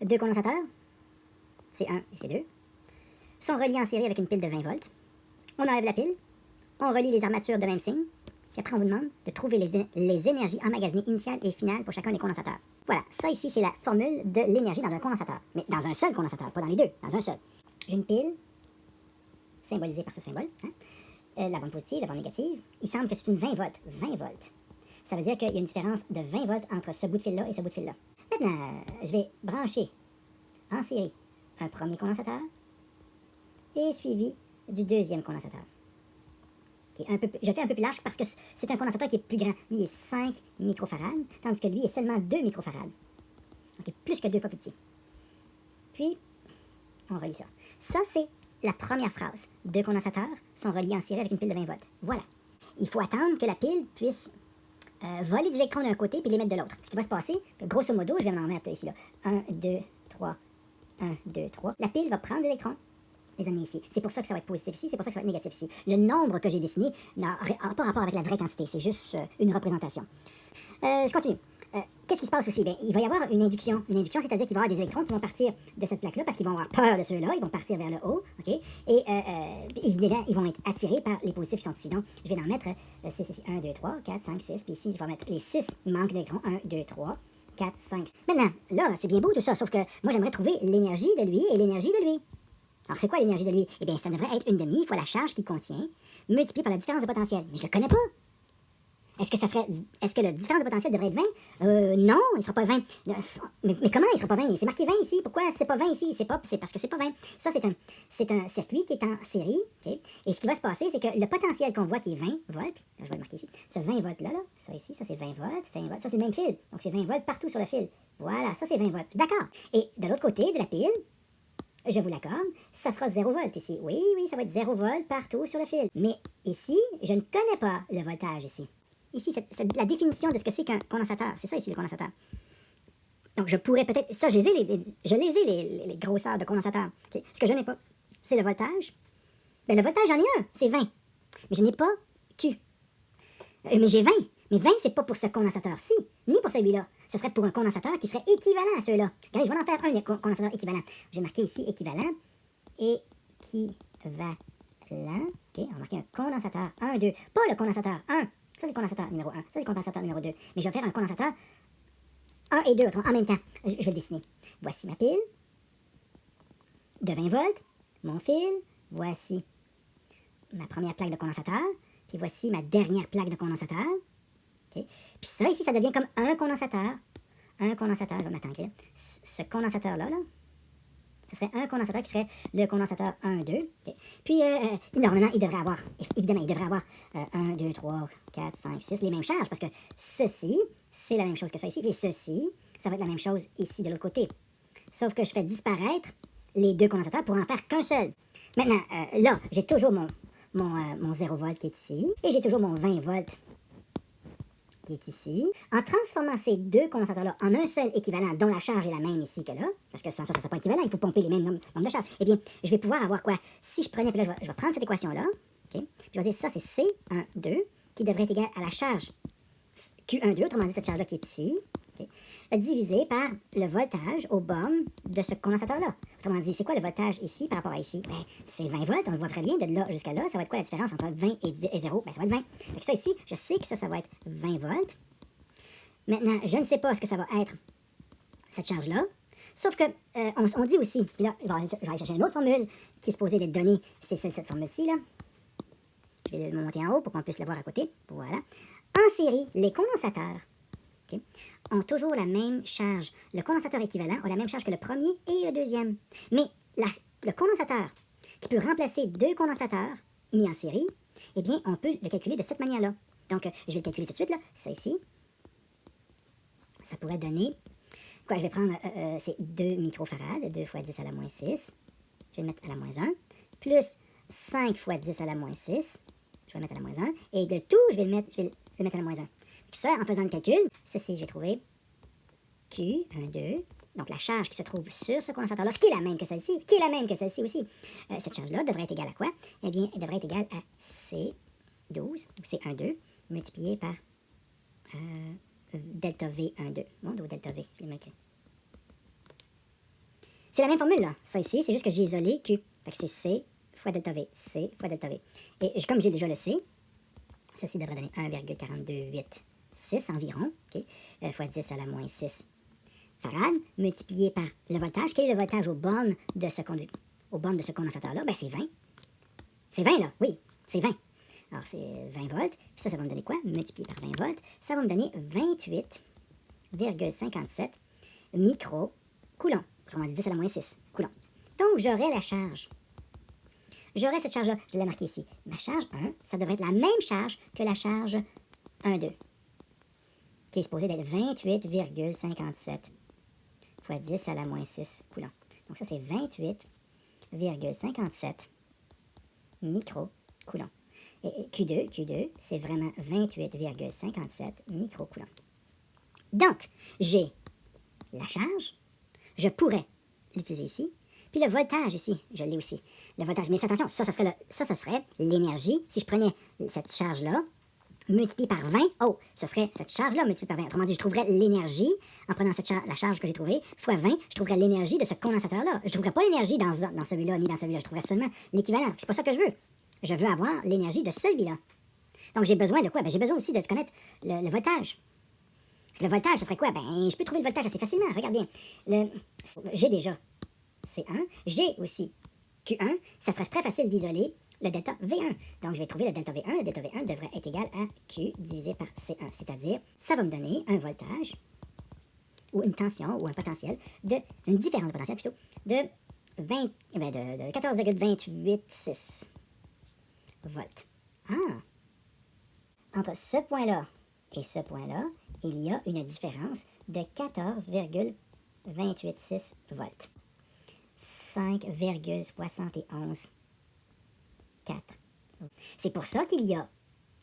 deux condensateurs, C1 et C2, sont reliés en série avec une pile de 20 volts. On enlève la pile, on relie les armatures de même signe, puis après on vous demande de trouver les énergies emmagasinées initiales et finales pour chacun des condensateurs. Voilà, ça ici c'est la formule de l'énergie dans un condensateur. Mais dans un seul condensateur, pas dans les deux, dans un seul. J'ai une pile, symbolisée par ce symbole, la bande positive, la bande négative. Il semble que c'est une 20 volts. 20 volts. Ça veut dire qu'il y a une différence de 20 volts entre ce bout de fil-là et ce bout de fil-là. Maintenant, je vais brancher en série un premier condensateur et suivi du deuxième condensateur. Qui est je fais un peu plus large parce que c'est un condensateur qui est plus grand. Lui, il est 5 microfarades, tandis que lui est seulement 2 microfarades. Donc, il est plus que 2 fois plus petit. Puis, on relie ça. Ça, c'est la première phrase. Deux condensateurs sont reliés en série avec une pile de 20 volts. Voilà. Il faut attendre que la pile puisse voler des électrons d'un côté puis les mettre de l'autre. Ce qui va se passer, grosso modo, je vais m'en mettre ici, là. 1, 2, 3, 1, 2, 3. La pile va prendre des électrons, les amener ici. C'est pour ça que ça va être positif ici, c'est pour ça que ça va être négatif ici. Le nombre que j'ai dessiné n'a pas rapport avec la vraie quantité, c'est juste une représentation. Je continue. Qu'est-ce qui se passe aussi? Bien, il va y avoir une induction. Une induction, c'est-à-dire qu'il va y avoir des électrons qui vont partir de cette plaque-là parce qu'ils vont avoir peur de ceux-là, ils vont partir vers le haut, OK? Et évidemment, ils vont être attirés par les positifs qui sont ici. Donc, je vais en mettre 6 ici. 1, 2, 3, 4, 5, 6. Puis ici, je vais mettre les 6 manques d'électrons. 1, 2, 3, 4, 5. Maintenant, là, c'est bien beau tout ça, sauf que moi, j'aimerais trouver l'énergie de lui et l'énergie de lui. Alors, c'est quoi l'énergie de lui? Eh bien, ça devrait être une demi fois la charge qu'il contient, multipliée par la différence de potentiel. Mais je le connais pas. Est-ce que la différence de potentiel devrait être 20? Non, il ne sera pas 20. Mais comment il ne sera pas 20? C'est marqué 20 ici. Pourquoi c'est pas 20 ici? C'est parce que c'est pas 20. Ça, c'est un circuit qui est en série. Okay? Et ce qui va se passer, c'est que le potentiel qu'on voit qui est 20 volts, je vais le marquer ici, ce 20 volts-là, ça ici, ça c'est 20 volts, 20 volts, ça c'est le même fil. Donc c'est 20 volts partout sur le fil. Voilà, ça c'est 20 volts. D'accord. Et de l'autre côté de la pile, je vous l'accorde, ça sera 0 volts ici. Oui, ça va être 0 volts partout sur le fil. Mais ici, je ne connais pas le voltage ici. Ici, c'est la définition de ce que c'est qu'un condensateur. C'est ça ici, le condensateur. Donc, je pourrais peut-être... Ça, je les ai, les grosseurs de condensateur. Okay. Ce que je n'ai pas, c'est le voltage. Ben, le voltage, j'en ai un, c'est 20. Mais je n'ai pas Q. Mais j'ai 20. Mais 20, c'est pas pour ce condensateur-ci, ni pour celui-là. Ce serait pour un condensateur qui serait équivalent à ceux-là. Regardez, je vais en faire un condensateur équivalent. J'ai marqué ici équivalent. Équivalent. OK, on va marquer un condensateur 1, 2. Pas le condensateur 1. Ça, c'est le condensateur numéro 1. Ça, c'est le condensateur numéro 2. Mais je vais faire un condensateur 1 et 2 en même temps. Je vais le dessiner. Voici ma pile de 20 volts. Mon fil. Voici ma première plaque de condensateur. Puis voici ma dernière plaque de condensateur. Okay. Puis ça, ici, ça devient comme un condensateur. Un condensateur, je vais m'attendre. Ce condensateur-là, ce serait un condensateur qui serait le condensateur 1, 2. Okay. Puis, normalement, il devrait avoir 1, 2, 3, 4, 5, 6, les mêmes charges, parce que ceci, c'est la même chose que ça ici. Et ceci, ça va être la même chose ici de l'autre côté. Sauf que je fais disparaître les deux condensateurs pour en faire qu'un seul. Maintenant, là, j'ai toujours mon 0 volt qui est ici, et j'ai toujours mon 20 volts qui est ici. En transformant ces deux condensateurs-là en un seul équivalent, dont la charge est la même ici que là, parce que sans ça, ça ne sera pas équivalent, il faut pomper les mêmes nombres de charges, eh bien, je vais pouvoir avoir quoi? Si je prenais, puis là, je vais prendre cette équation-là, okay, puis je vais dire ça, c'est C12, qui devrait être égal à la charge Q12, autrement dit, cette charge-là qui est ici, okay, divisé par le voltage aux bornes de ce condensateur-là. Autrement dit, c'est quoi le voltage ici par rapport à ici? Ben, c'est 20 volts, on le voit très bien, de là jusqu'à là, ça va être quoi la différence entre 20 et 0? Ben, ça va être 20. Fait que ça ici, je sais que ça va être 20 volts. Maintenant, je ne sais pas ce que ça va être, cette charge-là. Sauf que, on dit aussi, puis là, je vais aller chercher une autre formule qui est supposée d'être donnée, c'est cette formule-ci, là. Je vais le monter en haut pour qu'on puisse le voir à côté. Voilà. En série, les condensateurs, okay, ont toujours la même charge. Le condensateur équivalent a la même charge que le premier et le deuxième. Mais le condensateur qui peut remplacer deux condensateurs mis en série, eh bien, on peut le calculer de cette manière-là. Donc, je vais le calculer tout de suite, là. Ça ici, ça pourrait donner... Quoi, je vais prendre, c'est 2 microfarades, 2 fois 10 à la moins 6. Je vais le mettre à la moins 1. Plus 5 fois 10 à la moins 6. Je vais le mettre à la moins 1. Et de tout, je vais le mettre à la moins 1. Ça, en faisant le calcul, ceci, je vais trouver Q, 1, 2. Donc, la charge qui se trouve sur ce condensateur-là, ce qui est la même que celle-ci, qui est la même que celle-ci aussi. Cette charge-là devrait être égale à quoi? Eh bien, elle devrait être égale à C12, ou C12, multiplié par delta V12. Bon, delta V, je l'ai marqué. C'est la même formule, là. Ça ici, c'est juste que j'ai isolé Q. Fait que c'est C fois delta V. C fois delta V. Et comme j'ai déjà le C, ceci devrait donner 1,428,6 environ, okay, fois 10 à la moins 6 farad, multiplié par le voltage. Quel est le voltage aux bornes de ce condensateur-là? Ben, c'est 20. C'est 20, là, oui, c'est 20. Alors, c'est 20 volts. Puis ça va me donner quoi? Multiplié par 20 volts, ça va me donner 28,57 microcoulombs. Autrement dit, 10 à la moins 6 coulombs. Donc, j'aurai la charge. J'aurai cette charge-là, je l'ai marqué ici. Ma charge 1, ça devrait être la même charge que la charge 1, 2, qui est supposée d'être 28,57 fois 10 à la moins 6 coulombs. Donc ça, c'est 28,57 microcoulombs. Et Q2, c'est vraiment 28,57 microcoulombs. Donc, j'ai la charge, je pourrais l'utiliser ici, puis le voltage ici, je l'ai aussi. Le voltage, mais attention, ça serait l'énergie. Si je prenais cette charge-là, multipliée par 20, ce serait cette charge-là multipliée par 20. Autrement dit, je trouverais l'énergie, en prenant la charge que j'ai trouvée, fois 20, je trouverais l'énergie de ce condensateur-là. Je ne trouverais pas l'énergie dans celui-là, ni dans celui-là. Je trouverais seulement l'équivalent. C'est pas ça que je veux. Je veux avoir l'énergie de celui-là. Donc, j'ai besoin de quoi? Ben, j'ai besoin aussi de connaître le voltage. Le voltage, ce serait quoi? Ben, je peux trouver le voltage assez facilement. Regarde bien. J'ai déjà C1. J'ai aussi Q1. Ça serait très facile d'isoler le delta V1. Donc, je vais trouver le delta V1. Le delta V1 devrait être égal à Q divisé par C1. C'est-à-dire, ça va me donner un voltage, ou une tension, ou un potentiel, une différence de potentiel plutôt, de 14,286 volts. Entre ce point-là et ce point-là, il y a une différence de 14,286 volts. 5,71 4. C'est pour ça qu'il y a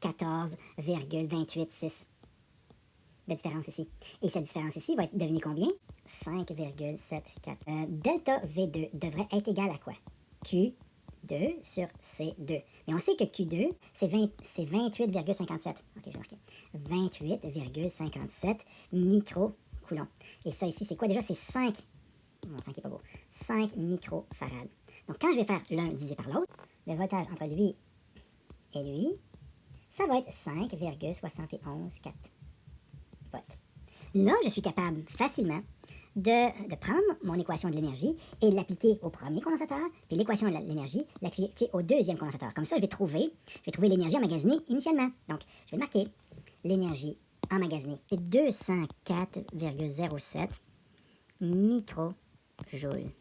14,286 de différence ici. Et cette différence ici va être devenue combien? 5,74. Delta V2 devrait être égal à quoi? Q2 sur C2. Mais on sait que Q2, c'est 28,57. Ok, j'ai marqué. 28,57 microcoulombs. Et ça ici, c'est quoi déjà? C'est 5. Non, 5 n'est pas beau. 5 microfarads. Donc, quand je vais faire l'un divisé par l'autre, le voltage entre lui et lui, ça va être 5,714 volts. Là, je suis capable facilement de prendre mon équation de l'énergie et l'appliquer au premier condensateur, puis l'équation de l'énergie, l'appliquer au deuxième condensateur. Comme ça, je vais trouver l'énergie emmagasinée initialement. Donc, je vais marquer l'énergie emmagasinée. C'est 204,07 microjoules.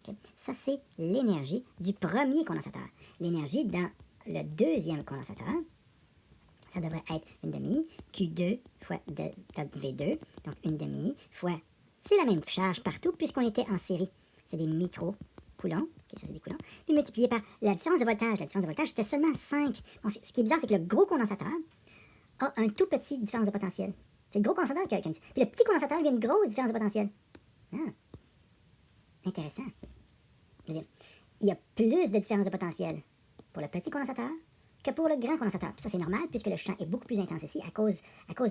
Okay. Ça, c'est l'énergie du premier condensateur. L'énergie dans le deuxième condensateur, ça devrait être une demi, Q2 fois delta V2, donc une demi fois, c'est la même charge partout puisqu'on était en série. C'est des microcoulombs, okay, ça c'est des coulombs, puis multiplié par la différence de voltage. La différence de voltage, c'était seulement 5. Bon, ce qui est bizarre, c'est que le gros condensateur a un tout petit différence de potentiel. C'est le gros condensateur qui a puis le petit condensateur, il a une grosse différence de potentiel. Intéressant. Je veux dire, il y a plus de différence de potentiel pour le petit condensateur que pour le grand condensateur. Puis ça, c'est normal puisque le champ est beaucoup plus intense ici à cause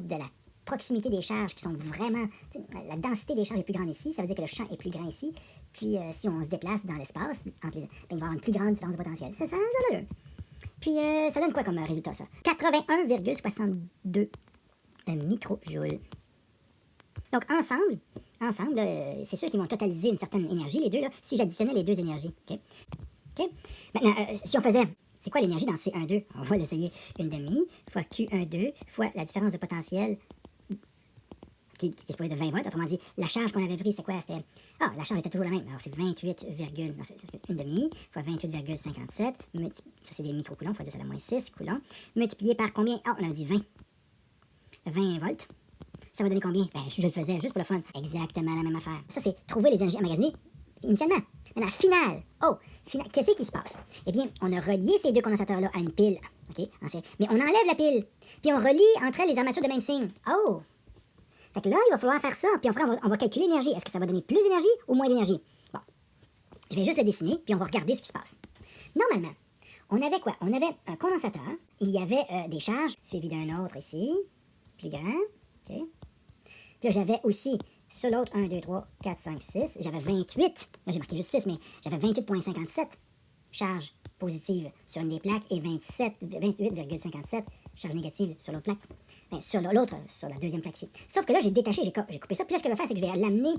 de la proximité des charges qui sont vraiment... La densité des charges est plus grande ici, ça veut dire que le champ est plus grand ici. Puis si on se déplace dans l'espace, il va y avoir une plus grande différence de potentiel. Ça l'allure. Puis ça donne quoi comme résultat, ça? 81,62 microjoules. Donc ensemble, c'est ceux qui vont totaliser une certaine énergie, les deux, là, si j'additionnais les deux énergies. Okay? Maintenant, si on faisait... C'est quoi l'énergie dans C1,2? On va l'essayer. Une demi fois Q1,2 fois la différence de potentiel qui est supposée de 20 volts. Autrement dit, la charge qu'on avait prise, c'est quoi? C'était... la charge était toujours la même. Alors, c'est 28, une demi fois 28,57. Ça, c'est des microcoulombs fois 10 à la moins 6 coulombs. Multiplié par combien? On a dit 20. 20 volts. Ça va donner combien? Je le faisais juste pour le fun. Exactement la même affaire. Ça, c'est trouver les énergies emmagasinées initialement. Maintenant, qu'est-ce qui se passe? Eh bien, on a relié ces deux condensateurs-là à une pile. OK? Mais on enlève la pile. Puis on relie entre elles les armatures de même signe. Fait que là, il va falloir faire ça. Puis on va calculer l'énergie. Est-ce que ça va donner plus d'énergie ou moins d'énergie? Bon. Je vais juste le dessiner, puis on va regarder ce qui se passe. Normalement, on avait quoi? On avait un condensateur. Il y avait des charges suivies d'un autre ici. Plus grand. OK? Puis là, j'avais aussi sur l'autre, 1, 2, 3, 4, 5, 6, j'avais 28. Là, j'ai marqué juste 6, mais j'avais 28,57 charges positives sur une des plaques et 28,57 charges négatives sur l'autre plaque. Enfin, sur l'autre, sur la deuxième plaque ici. Sauf que là, j'ai détaché, j'ai coupé ça. Puis là, ce que je vais faire, c'est que je vais l'amener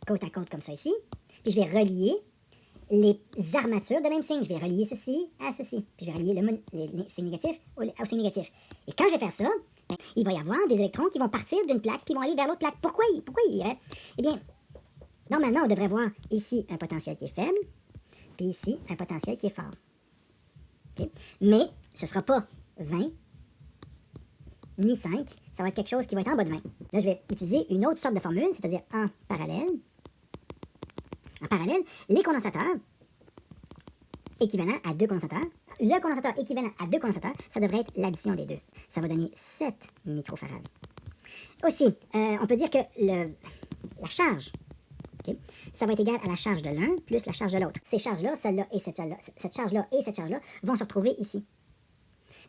côte à côte comme ça ici. Puis je vais relier les armatures de même signe. Je vais relier ceci à ceci. Puis je vais relier les signes négatifs au signe négatif. Et quand je vais faire ça, ben, il va y avoir des électrons qui vont partir d'une plaque puis vont aller vers l'autre plaque. Pourquoi ils iraient? Eh bien, normalement, on devrait voir ici un potentiel qui est faible, puis ici un potentiel qui est fort. Okay? Mais ce ne sera pas 20 ni 5, ça va être quelque chose qui va être en bas de 20. Là, je vais utiliser une autre sorte de formule, c'est-à-dire en parallèle. En parallèle, les condensateurs équivalents à 2 condensateurs. Le condensateur équivalent à 2 condensateurs, ça devrait être l'addition des deux. Ça va donner 7 microfarades. Aussi, on peut dire que la charge, okay, ça va être égal à la charge de l'un plus la charge de l'autre. Ces charges-là, celle-là et cette charge-là et cette charge-là vont se retrouver ici.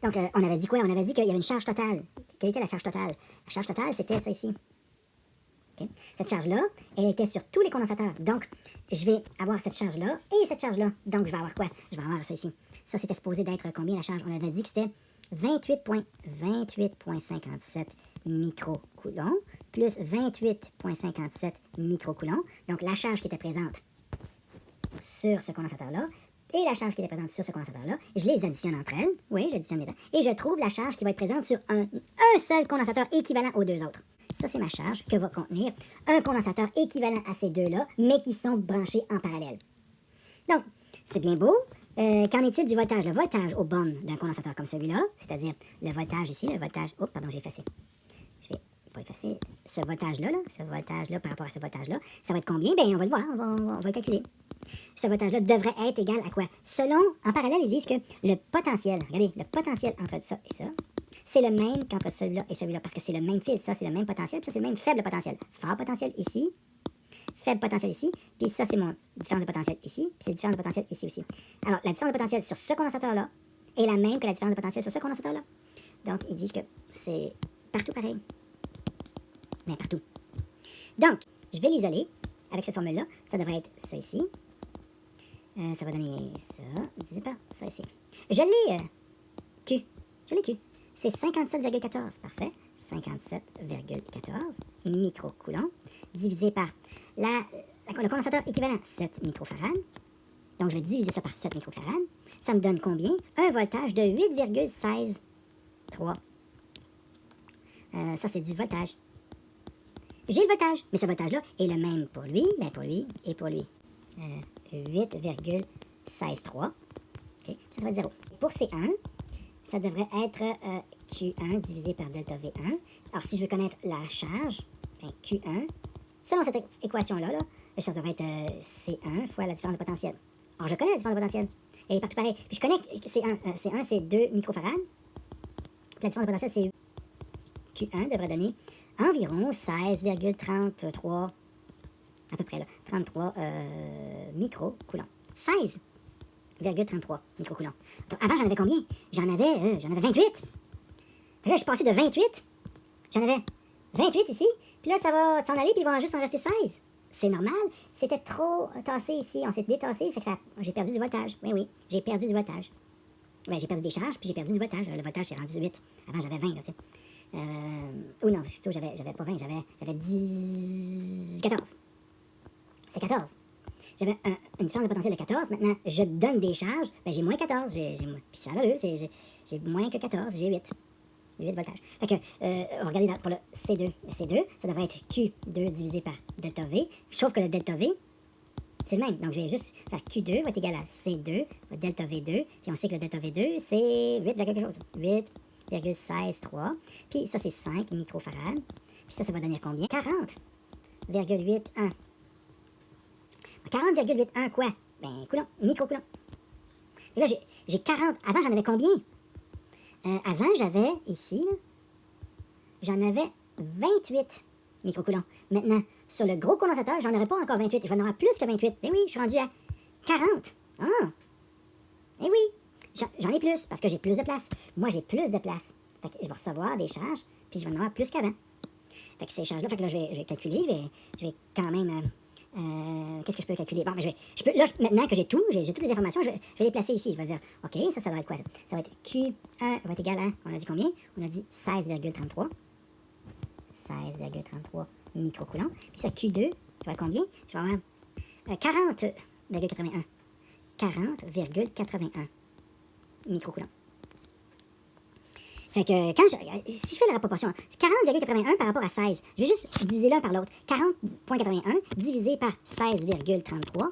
Donc, on avait dit quoi? On avait dit qu'il y avait une charge totale. Quelle était la charge totale? La charge totale, c'était ça ici. Okay. Cette charge-là, elle était sur tous les condensateurs. Donc, je vais avoir cette charge-là et cette charge-là. Donc, je vais avoir quoi? Je vais avoir ça ici. Ça, c'était supposé d'être combien la charge? On avait dit que c'était 28,57 microcoulombs plus 28,57 microcoulombs. Donc, la charge qui était présente sur ce condensateur-là et la charge qui était présente sur ce condensateur-là, je les additionne entre elles. Oui, j'additionne les deux. Et je trouve la charge qui va être présente sur un seul condensateur équivalent aux deux autres. Ça, c'est ma charge que va contenir un condensateur équivalent à ces deux-là, mais qui sont branchés en parallèle. Donc, c'est bien beau. Qu'en est-il du voltage? Le voltage aux bornes d'un condensateur comme celui-là, c'est-à-dire le voltage ici, le voltage... Oh, pardon, j'ai effacé. Je vais pas effacer ce voltage-là, ce voltage-là par rapport à ce voltage-là. Ça va être combien? Bien, on va le voir, on va le calculer. Ce voltage-là devrait être égal à quoi? Selon, en parallèle, ils disent que le potentiel, regardez, le potentiel entre ça et ça, c'est le même qu'entre celui-là et celui-là, parce que c'est le même fil, ça c'est le même potentiel, puis ça c'est le même faible potentiel. Fort potentiel ici, faible potentiel ici, puis ça c'est mon différence de potentiel ici, puis c'est la différence de potentiel ici aussi. Alors, la différence de potentiel sur ce condensateur-là est la même que la différence de potentiel sur ce condensateur-là. Donc, ils disent que c'est partout pareil. Mais partout. Donc, je vais l'isoler avec cette formule-là. Ça devrait être ça ici. Ça va donner ça, divisé par ça ici. Je l'ai Q. Je l'ai Q. C'est 57,14. Parfait. 57,14 microcoulombs divisé par le condensateur équivalent, 7 microfarades. Donc, je vais diviser ça par 7 microfarades. Ça me donne combien? Un voltage de 8,163. Ça, c'est du voltage. J'ai le voltage, mais ce voltage-là est le même pour lui, ben pour lui et pour lui. 8,163. Okay. Ça va être 0. Pour C1, ça devrait être Q1 divisé par delta V1. Alors, si je veux connaître la charge, ben Q1, selon cette équation-là, ça devrait être C1 fois la différence de potentiel. Alors, je connais la différence de potentiel. Elle est partout pareil. Puis je connais que C1, c'est 2 microfarads. La différence de potentiel, c'est Q1 devrait donner environ 16,33, à peu près là, 33 microcoulombs. 16,33 microcoulombs. Donc, avant, j'en avais combien? J'en avais 28. Puis là, je suis passé de 28. J'en avais 28 ici. Puis là, ça va s'en aller, puis il va juste en rester 16. C'est normal. C'était trop tassé ici. On s'est détassé, fait que j'ai perdu du voltage. Oui, j'ai perdu du voltage. Ben, j'ai perdu des charges, puis j'ai perdu du voltage. Le voltage, c'est rendu 8. Avant, j'avais 20, là, tu sais. Ou non, plutôt, j'avais pas 20, j'avais 14. C'est 14. J'avais une différence de potentiel de 14. Maintenant, je donne des charges. Ben, j'ai moins 14. Puis ça a l'allure. J'ai moins que 14. J'ai 8. J'ai 8 voltages. Fait que, regardez pour le C2. Le C2, ça devrait être Q2 divisé par delta V. Sauf que le delta V, c'est le même. Donc, je vais juste faire Q2 va être égal à C2, delta V2. Puis on sait que le delta V2, c'est 8, quelque chose. 8,163. Puis ça, c'est 5 microfarads. Puis ça va donner combien? 40,81. 40,81 quoi? Ben, coulomb, microcoulomb. Et là, j'ai 40. Avant, j'en avais combien? Avant, j'avais, ici, j'en avais 28 microcoulombs. Maintenant, sur le gros condensateur, j'en aurais pas encore 28. Je vais en avoir plus que 28. Ben oui, je suis rendu à 40. Ah! Eh oui! J'en ai plus, parce que j'ai plus de place. Moi, j'ai plus de place. Fait que je vais recevoir des charges, puis je vais en avoir plus qu'avant. Fait que ces charges-là, fait que là, je vais calculer, je vais quand même... qu'est-ce que je peux calculer? Bon, mais je peux, là, maintenant que j'ai toutes les informations, je vais les placer ici. Je vais dire, OK, ça doit être quoi? Ça va être Q1 va être égal à, on a dit combien? On a dit 16,33. 16,33 microcoulombs. Puis ça, Q2, je vais avoir combien? Je vais avoir 40,81. 40,81 microcoulombs. Fait que si je fais la proportion, 40,81 par rapport à 16, je vais juste diviser l'un par l'autre. 40,81 divisé par 16,33,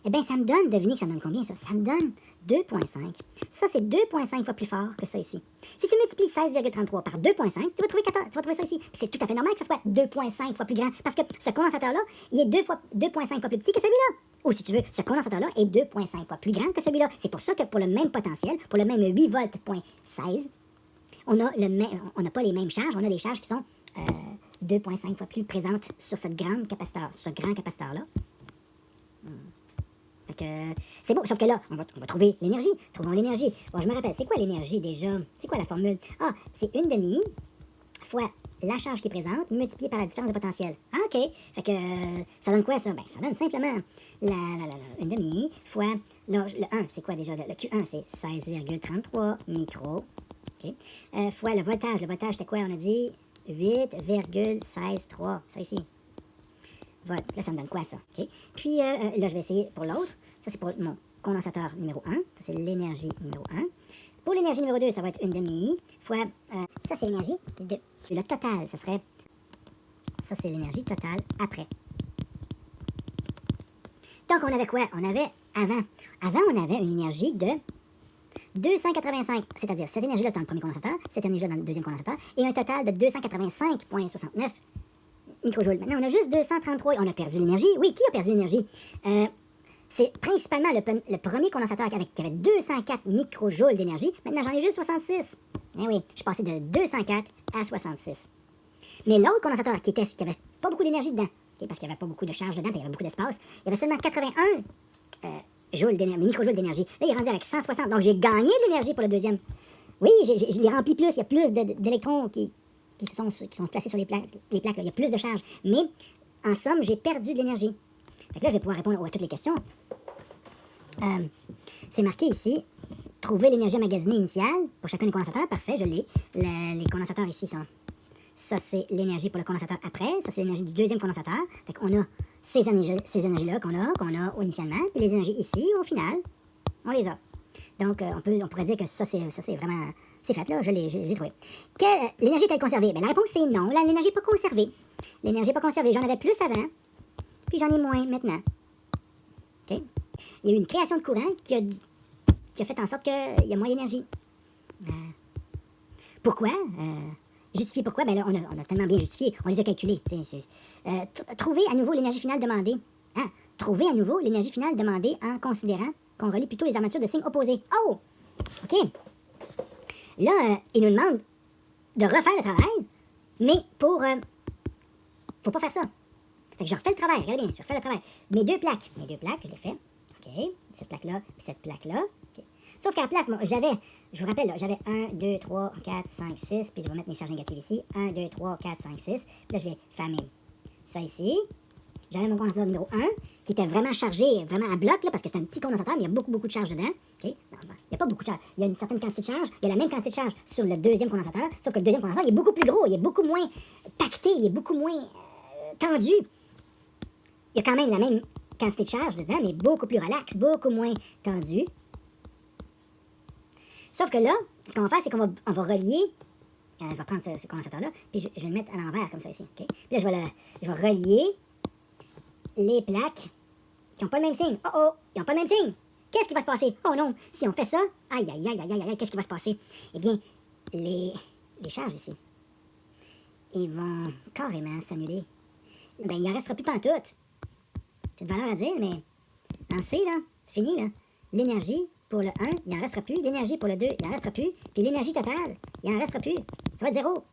eh bien, ça me donne, devinez que ça me donne combien, ça? Ça me donne 2,5. Ça, c'est 2,5 fois plus fort que ça ici. Si tu multiplies 16,33 par 2,5, tu vas trouver ça ici. C'est tout à fait normal que ça soit 2,5 fois plus grand, parce que ce condensateur-là, il est 2,5 fois plus petit que celui-là. Ou si tu veux, ce condensateur-là est 2,5 fois plus grand que celui-là. C'est pour ça que pour le même potentiel, pour le même 8 volts, point 16, on n'a pas les mêmes charges, on a des charges qui sont 2,5 fois plus présentes sur ce grand capaciteur-là. Fait que c'est beau, sauf que là, on va trouver l'énergie. Trouvons l'énergie. Bon, je me rappelle, c'est quoi l'énergie déjà? C'est quoi la formule? Ah, c'est 1/2 fois la charge qui est présente multipliée par la différence de potentiel. Ah, OK. Fait que ça donne quoi, ça? Ben, ça donne simplement la 1/2 fois... Là, le 1, c'est quoi déjà? Le Q1, c'est 16,33 micro. OK. Fois le voltage. Le voltage, c'était quoi? On a dit 8,163. Ça ici. Voilà. Là, ça me donne quoi, ça? OK. Puis, là, je vais essayer pour l'autre. Ça, c'est pour mon condensateur numéro 1. Ça, c'est l'énergie numéro 1. Pour l'énergie numéro 2, ça va être 1/2 fois... ça, c'est l'énergie du 2. Le total, ça serait... Ça, c'est l'énergie totale après. Donc, on avait quoi? On avait avant. Avant, on avait une énergie de 285. C'est-à-dire, cette énergie-là, c'est dans le premier condensateur. Cette énergie-là, dans le deuxième condensateur. Et un total de 285,69 microjoules. Maintenant, on a juste 233. On a perdu l'énergie. Oui, qui a perdu l'énergie? C'est principalement le premier condensateur qui avait 204 microjoules d'énergie. Maintenant, j'en ai juste 66. Eh oui, je suis passé de 204 à 66. Mais l'autre condensateur qui avait pas beaucoup d'énergie dedans, okay, parce qu'il n'y avait pas beaucoup de charge dedans, puis il y avait beaucoup d'espace, il y avait seulement 81 microjoules d'énergie. Là, il est rendu avec 160. Donc, j'ai gagné de l'énergie pour le deuxième. Oui, je l'ai rempli plus. Il y a plus d'électrons qui sont placés sur les plaques. Là. Il y a plus de charge. Mais, en somme, j'ai perdu de l'énergie. Fait que là, je vais pouvoir répondre à toutes les questions. C'est marqué ici, trouver l'énergie emmagasinée initiale pour chacun des condensateurs. Parfait, je l'ai. Les condensateurs ici sont... Ça, c'est l'énergie pour le condensateur après. Ça, c'est l'énergie du deuxième condensateur. Fait qu'on a ces énergies-là qu'on a initialement. Puis les énergies ici, au final, on les a. Donc, on pourrait dire que ça, c'est vraiment... C'est fait, là, je l'ai trouvé. L'énergie est-elle conservée? Bien, la réponse, c'est non. L'énergie n'est pas conservée. L'énergie n'est pas conservée. J'en avais plus avant, puis j'en ai moins maintenant. OK? Il y a eu une création de courant qui a fait en sorte qu'il y a moins d'énergie. Pourquoi? Justifier pourquoi? Ben là, on a tellement bien justifié. On les a calculés. Trouver à nouveau l'énergie finale demandée. Ah, trouver à nouveau l'énergie finale demandée en considérant qu'on relie plutôt les armatures de signes opposés. Oh! OK. Là, il nous demande de refaire le travail, mais faut pas faire ça. Fait que je refais le travail. Regardez bien, je refais le travail. Mes deux plaques, je les fais. OK. Cette plaque-là, cette plaque-là. OK. Sauf qu'à la place, je vous rappelle, j'avais 1, 2, 3, 4, 5, 6, puis je vais mettre mes charges négatives ici. 1, 2, 3, 4, 5, 6. Puis là, je vais fermer ça ici. J'avais mon condensateur numéro 1, qui était vraiment chargé, vraiment à bloc, là, parce que c'est un petit condensateur, mais il y a beaucoup de charge dedans. OK? Il n'y a pas beaucoup de charge. Il y a une certaine quantité de charge. Il y a la même quantité de charge sur le deuxième condensateur, sauf que le deuxième condensateur, il est beaucoup plus gros, il est beaucoup moins pacté, il est beaucoup moins tendu. Il y a quand même la même quantité de charge dedans, mais beaucoup plus relax, beaucoup moins tendu. Sauf que là, ce qu'on va faire, c'est qu'on va relier. Je vais prendre ce condensateur-là, puis je vais le mettre à l'envers, comme ça ici. Okay? Puis là, je vais relier les plaques qui n'ont pas le même signe. Oh, ils n'ont pas le même signe. Qu'est-ce qui va se passer? Oh non, si on fait ça, aïe, qu'est-ce qui va se passer? Eh bien, les charges ici, ils vont carrément s'annuler. Ben, il n'en restera plus pantoute. C'est de valeur à dire, mais en C, là, c'est fini, là. L'énergie pour le 1, il n'en restera plus. L'énergie pour le 2, il n'en restera plus. Puis l'énergie totale, il n'en restera plus. Ça va être 0.